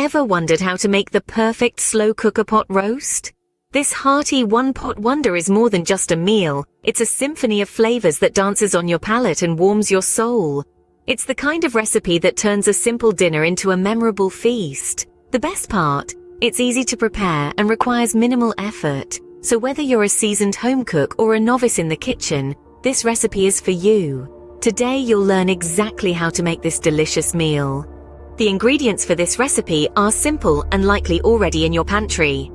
Ever wondered how to make the perfect slow cooker pot roast? This hearty one-pot wonder is more than just a meal. It's a symphony of flavors that dances on your palate and warms your soul. It's the kind of recipe that turns a simple dinner into a memorable feast. The best part? It's easy to prepare and requires minimal effort. So whether you're a seasoned home cook or a novice in the kitchen, this recipe is for you. Today you'll learn exactly how to make this delicious meal. The ingredients for this recipe are simple and likely already in your pantry.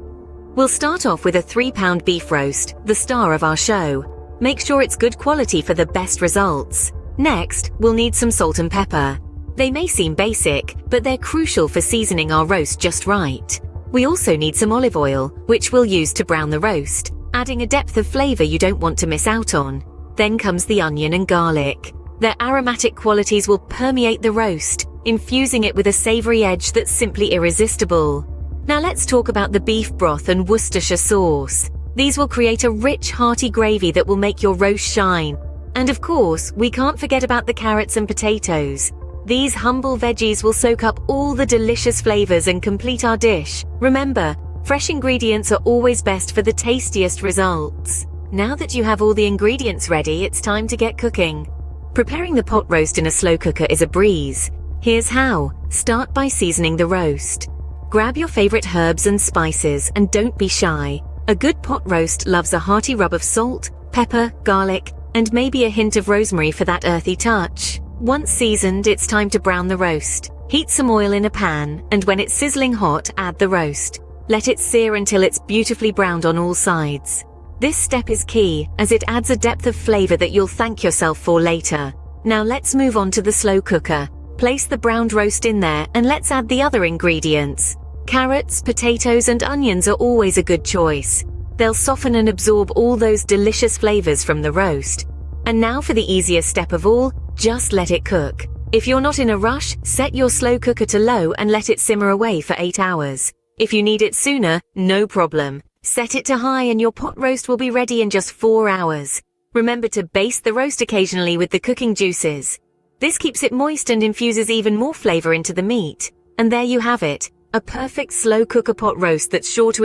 We'll start off with a 3-pound beef roast, the star of our show. Make sure it's good quality for the best results. Next, we'll need some salt and pepper. They may seem basic, but they're crucial for seasoning our roast just right. We also need some olive oil, which we'll use to brown the roast, adding a depth of flavor you don't want to miss out on. Then comes the onion and garlic. Their aromatic qualities will permeate the roast, infusing it with a savory edge that's simply irresistible. Now let's talk about the beef broth and Worcestershire sauce. These will create a rich, hearty gravy that will make your roast shine. And of course, we can't forget about the carrots and potatoes. These humble veggies will soak up all the delicious flavors and complete our dish. Remember, fresh ingredients are always best for the tastiest results. Now that you have all the ingredients ready, it's time to get cooking. Preparing the pot roast in a slow cooker is a breeze. Here's how. Start by seasoning the roast. Grab your favorite herbs and spices and don't be shy. A good pot roast loves a hearty rub of salt, pepper, garlic, and maybe a hint of rosemary for that earthy touch. Once seasoned, it's time to brown the roast. Heat some oil in a pan, and when it's sizzling hot, add the roast. Let it sear until it's beautifully browned on all sides. This step is key, as it adds a depth of flavor that you'll thank yourself for later. Now let's move on to the slow cooker. Place the browned roast in there, and let's add the other ingredients. Carrots, potatoes, and onions are always a good choice. They'll soften and absorb all those delicious flavors from the roast. And now for the easiest step of all, just let it cook. If you're not in a rush, set your slow cooker to low and let it simmer away for 8 hours. If you need it sooner, no problem. Set it to high and your pot roast will be ready in just 4 hours. Remember to baste the roast occasionally with the cooking juices. This keeps it moist and infuses even more flavor into the meat. And there you have it. A perfect slow cooker pot roast that's sure to